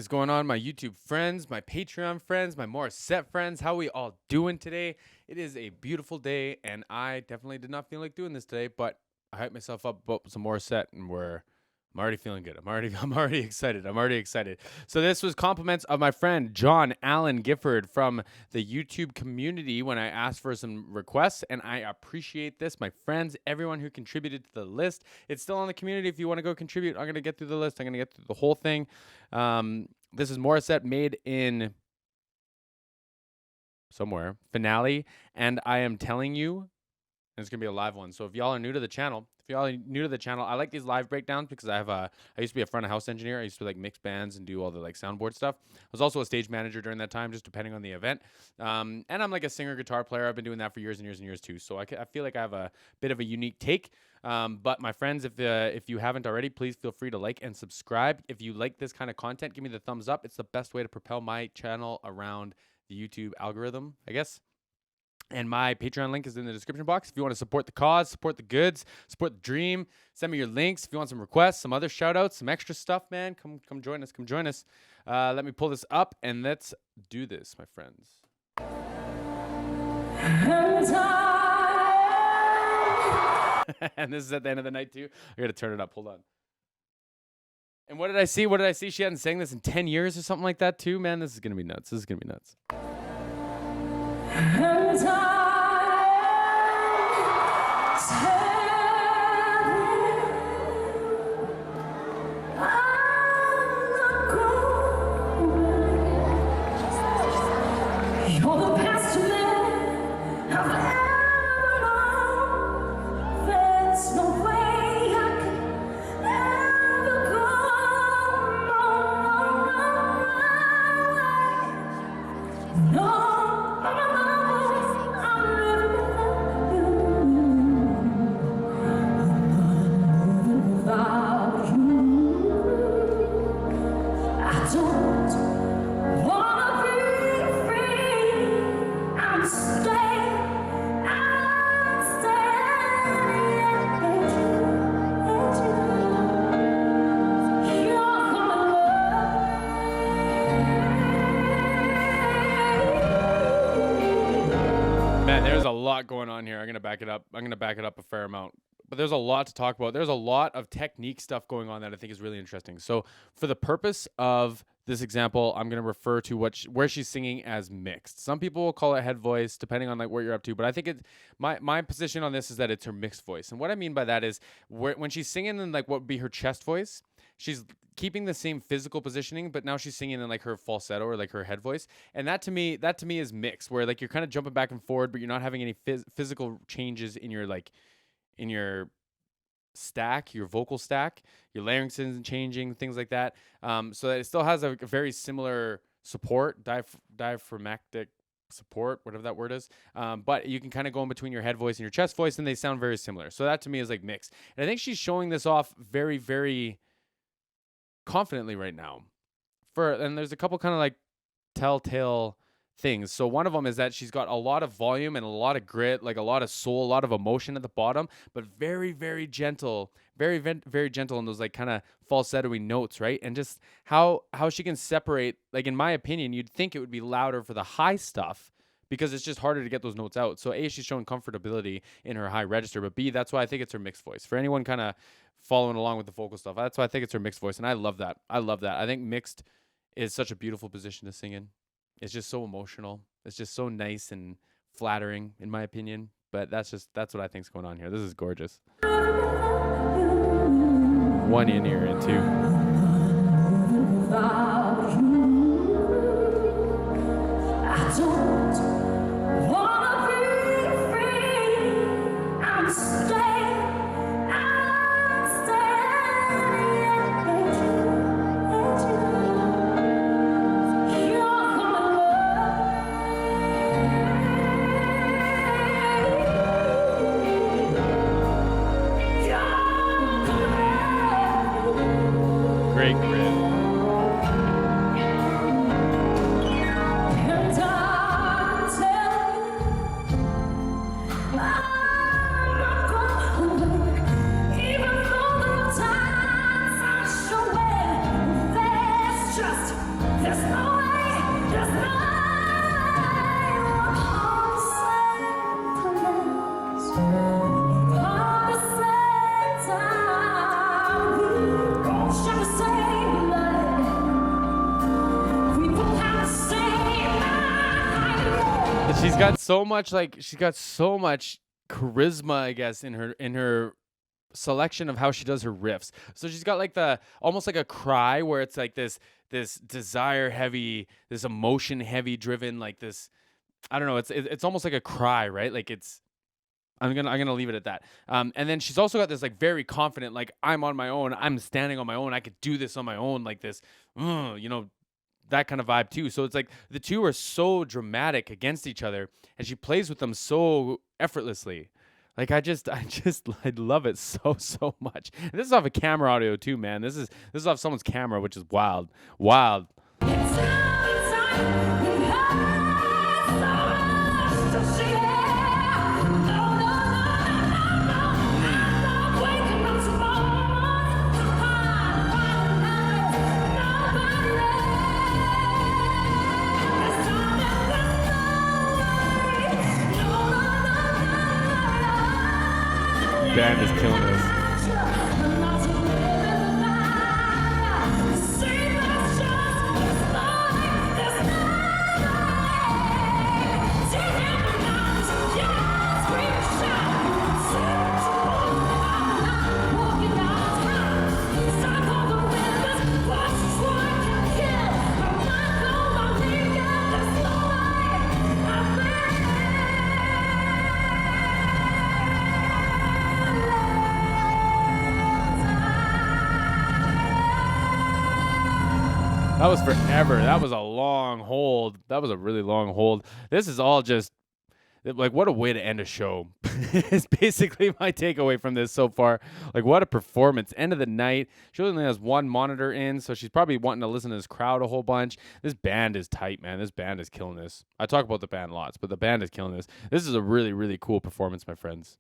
is going on, my YouTube friends, my Patreon friends, my Morissette friends? How we all doing today? It is a beautiful day, and I definitely did not feel like doing this today, but I hyped myself up about some Morissette, and I'm already feeling good. I'm already excited. So this was compliments of my friend John Allen Gifford from the YouTube community when I asked for some requests, and I appreciate this, my friends, everyone who contributed to the list. It's still on the community. If you want to go contribute, I'm gonna get through the list. I'm gonna get through the whole thing. This is Morissette made in somewhere finale, and I am telling you, it's gonna be a live one. So if y'all are new to the channel, I like these live breakdowns because I used to be a front of house engineer. I used to like mix bands and do all the like soundboard stuff. I was also a stage manager during that time, just depending on the event. And I'm like a singer guitar player. I've been doing that for years and years and years too. So I feel like I have a bit of a unique take. But my friends, if you haven't already, please feel free to like and subscribe. If you like this kind of content, give me the thumbs up. It's the best way to propel my channel around the YouTube algorithm, I guess. And my Patreon link is in the description box. If you want to support the cause, support the goods, support the dream, send me your links. If you want some requests, some other shout outs, some extra stuff, man, come join us. Come join us. Let me pull this up and let's do this, my friends. And this is at the end of the night too. I gotta turn it up. Hold on. And what did I see? She hadn't sang this in 10 years or something like that too. Man, this is gonna be nuts. Man, there's a lot going on here. I'm gonna back it up a fair amount. But there's a lot to talk about. There's a lot of technique stuff going on that I think is really interesting. So for the purpose of this example, I'm going to refer to where she's singing as mixed. Some people will call it head voice, depending on like where you're up to. But I think my position on this is that it's her mixed voice. And what I mean by that is when she's singing in like what would be her chest voice, she's keeping the same physical positioning, but now she's singing in like her falsetto or like her head voice. And that to me is mixed, where like you're kind of jumping back and forward, but you're not having any physical changes in your stack, your vocal stack, your larynx isn't changing, things like that. So that it still has a very similar support, diaphragmatic support, whatever that word is. But you can kind of go in between your head voice and your chest voice, and they sound very similar. So that to me is like mixed. And I think she's showing this off very, very confidently right now. And there's a couple kind of like telltale things. So one of them is that she's got a lot of volume and a lot of grit, like a lot of soul, a lot of emotion at the bottom, but very, very gentle, very gentle in those like kind of falsetto-y notes, right? And just how she can separate, like in my opinion, you'd think it would be louder for the high stuff because it's just harder to get those notes out. So A, she's showing comfortability in her high register, but B, that's why I think it's her mixed voice. For anyone kind of following along with the vocal stuff, that's why I think it's her mixed voice, and I love that. I think mixed is such a beautiful position to sing in. It's just so emotional. It's just so nice and flattering, in my opinion. But that's what I think's going on here. This is gorgeous. One in here and two. I don't wanna be free. I'm staying. Great grit. Just She's got so much charisma, I guess, in her selection of how she does her riffs. So she's got like the almost like a cry where it's like this desire heavy, this emotion heavy driven, like this, I don't know, it's almost like a cry, right? Like I'm gonna leave it at that. And then she's also got this like very confident, like I'm on my own, I'm standing on my own, I could do this on my own, like this, that kind of vibe too. So it's like the two are so dramatic against each other, and she plays with them so effortlessly. Like I love it so much. And this is off a camera audio too, man. This is off someone's camera, which is wild. Band is killing this. That was forever. That was a long hold. That was a really long hold. This is all just like, what a way to end a show. It's basically my takeaway from this so far. Like, what a performance. End of the night. She only has one monitor in, so she's probably wanting to listen to this crowd a whole bunch. This band is tight, man. This band is killing this. I talk about the band lots, but the band is killing this. This is a really, really cool performance, my friends.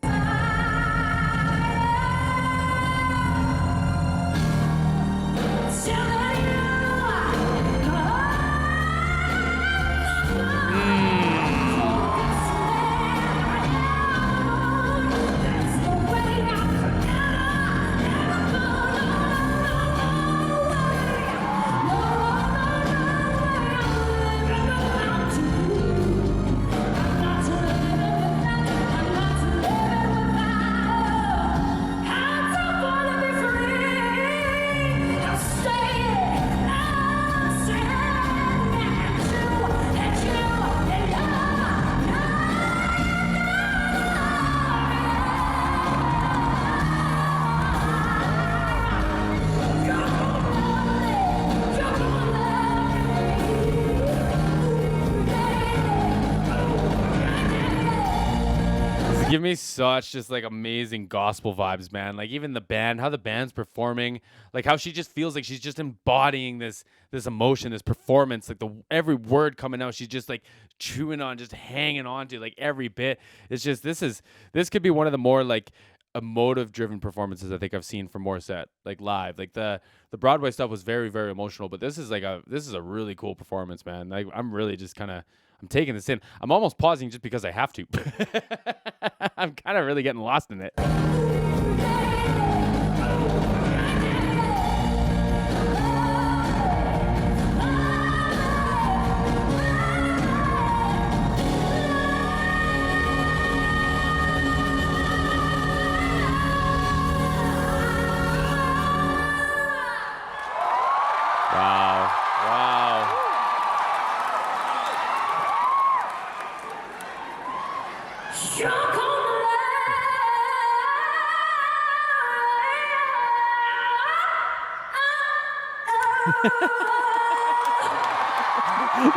Give me such just like amazing gospel vibes, man. Like even the band, how the band's performing, like how she just feels like she's just embodying this emotion, this performance, like every word coming out, she's just like chewing on, just hanging on to like every bit. It's just this could be one of the more like emotive driven performances I think I've seen from Morissette, like live. Like the Broadway stuff was very, very emotional, but this is a really cool performance, man. Like I'm really just I'm taking this in. I'm almost pausing just because I have to. I'm kind of really getting lost in it. Wow.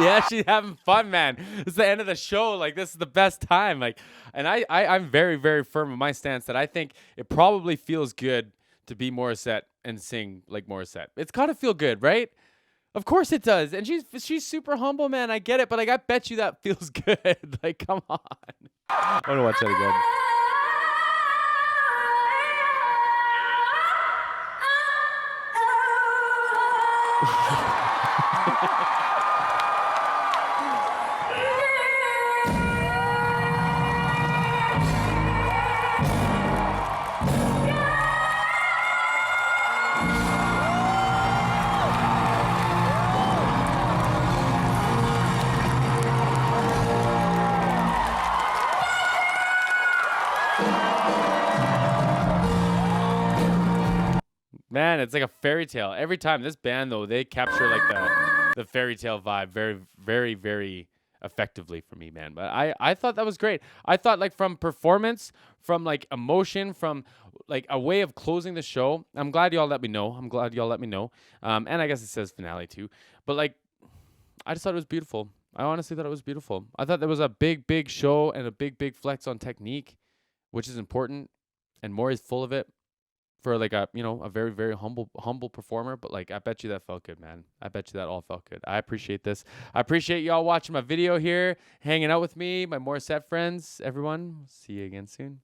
Yeah, she's having fun, man. It's the end of the show. Like, this is the best time. Like, and I'm very, very firm in my stance that I think it probably feels good to be Morissette and sing like Morissette. It's gotta feel good, right? Of course it does. And she's super humble, man. I get it, but like I bet you that feels good. Like, come on. I want to watch that again. Man, it's like a fairy tale. Every time this band though, they capture like the fairy tale vibe very, very, very effectively for me, man. But I thought that was great. I thought like from performance, from like emotion, from like a way of closing the show. I'm glad y'all let me know. I'm glad y'all let me know. And I guess it says finale too. But like I just thought it was beautiful. I honestly thought it was beautiful. I thought there was a big, big show and a big, big flex on technique, which is important. And Maury's full of it for like a a very, very humble performer. But like I bet you that felt good, man. I bet you that all felt good. I appreciate this. I appreciate y'all watching my video here, hanging out with me, my Morissette friends, everyone. See you again soon.